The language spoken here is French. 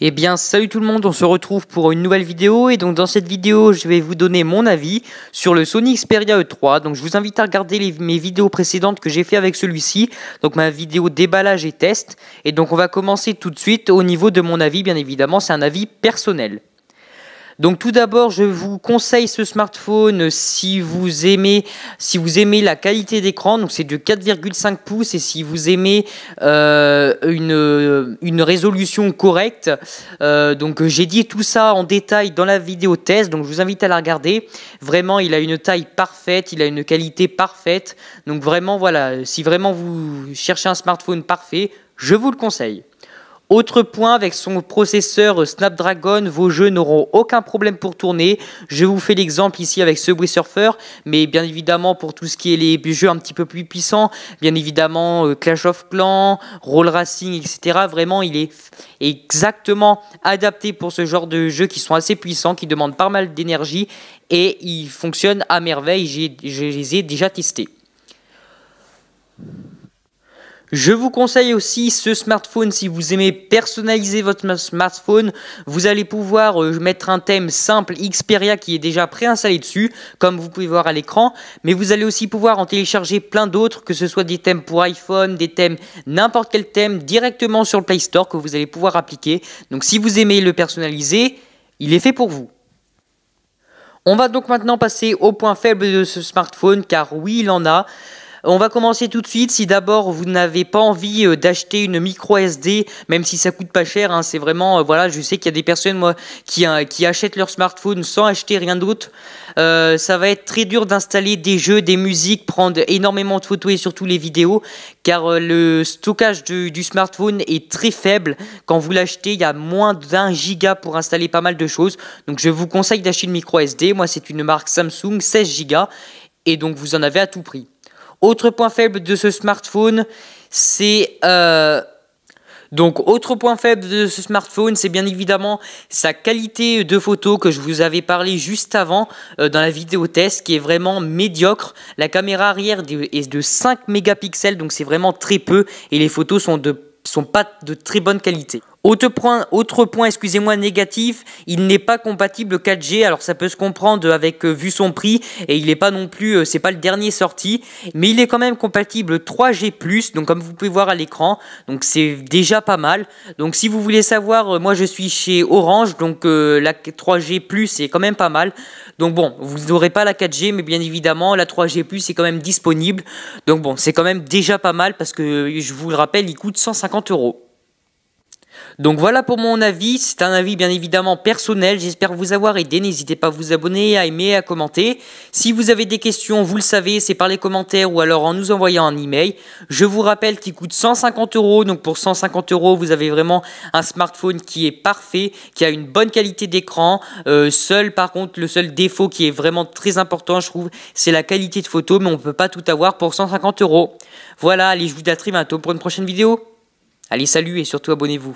Eh bien salut tout le monde, on se retrouve pour une nouvelle vidéo et donc dans cette vidéo je vais vous donner mon avis sur le Sony Xperia E3. Donc je vous invite à regarder mes vidéos précédentes que j'ai fait avec celui-ci, donc ma vidéo déballage et test. Et donc on va commencer tout de suite au niveau de mon avis, bien évidemment c'est un avis personnel. Donc tout d'abord, je vous conseille ce smartphone si vous aimez la qualité d'écran. Donc c'est de 4,5 pouces et si vous aimez une résolution correcte. Donc j'ai dit tout ça en détail dans la vidéo test. Donc je vous invite à la regarder. Vraiment, il a une taille parfaite, il a une qualité parfaite. Donc vraiment voilà, si vraiment vous cherchez un smartphone parfait, je vous le conseille. Autre point, avec son processeur Snapdragon, vos jeux n'auront aucun problème pour tourner. Je vous fais l'exemple ici avec Subway Surfer, mais bien évidemment pour tout ce qui est les jeux un petit peu plus puissants, bien évidemment Clash of Clans, Roll Racing, etc. Vraiment, il est exactement adapté pour ce genre de jeux qui sont assez puissants, qui demandent pas mal d'énergie et il fonctionne à merveille. Je les ai déjà testés. Je vous conseille aussi ce smartphone si vous aimez personnaliser votre smartphone. Vous allez pouvoir mettre un thème simple Xperia qui est déjà préinstallé dessus, comme vous pouvez voir à l'écran. Mais vous allez aussi pouvoir en télécharger plein d'autres, que ce soit des thèmes pour iPhone, des thèmes, n'importe quel thème, directement sur le Play Store que vous allez pouvoir appliquer. Donc si vous aimez le personnaliser, il est fait pour vous. On va donc maintenant passer au point faible de ce smartphone, car oui, il en a. On va commencer tout de suite. Si d'abord vous n'avez pas envie d'acheter une micro SD, même si ça coûte pas cher, hein, c'est vraiment, voilà, je sais qu'il y a des personnes moi qui achètent leur smartphone sans acheter rien d'autre. Ça va être très dur d'installer des jeux, des musiques, prendre énormément de photos et surtout les vidéos, car le stockage du smartphone est très faible. Quand vous l'achetez, il y a moins d'1 giga pour installer pas mal de choses. Donc je vous conseille d'acheter une micro SD. Moi, c'est une marque Samsung, 16 Go, et donc vous en avez à tout prix. Autre point faible de ce smartphone, c'est bien évidemment sa qualité de photo que je vous avais parlé juste avant dans la vidéo test, qui est vraiment médiocre. La caméra arrière est de 5 mégapixels, donc c'est vraiment très peu et les photos sont pas de très bonne qualité. Autre point, excusez-moi, négatif, il n'est pas compatible 4G. Alors ça peut se comprendre avec vu son prix, et il n'est pas non plus, c'est pas le dernier sorti, mais il est quand même compatible 3G+, donc comme vous pouvez voir à l'écran, donc c'est déjà pas mal. Donc si vous voulez savoir, moi je suis chez Orange, donc la 3G+ est quand même pas mal. Donc bon, vous n'aurez pas la 4G, mais bien évidemment la 3G+ est quand même disponible. Donc bon, c'est quand même déjà pas mal parce que je vous le rappelle, il coûte 150 €. Donc voilà pour mon avis, c'est un avis bien évidemment personnel, j'espère vous avoir aidé, n'hésitez pas à vous abonner, à aimer, à commenter. Si vous avez des questions, vous le savez, c'est par les commentaires ou alors en nous envoyant un email. Je vous rappelle qu'il coûte 150 €, donc pour 150 € vous avez vraiment un smartphone qui est parfait, qui a une bonne qualité d'écran. Par contre, le seul défaut qui est vraiment très important, je trouve, c'est la qualité de photo, mais on ne peut pas tout avoir pour 150 €. Voilà, allez, je vous dis à très bientôt pour une prochaine vidéo. Allez, salut et surtout abonnez-vous.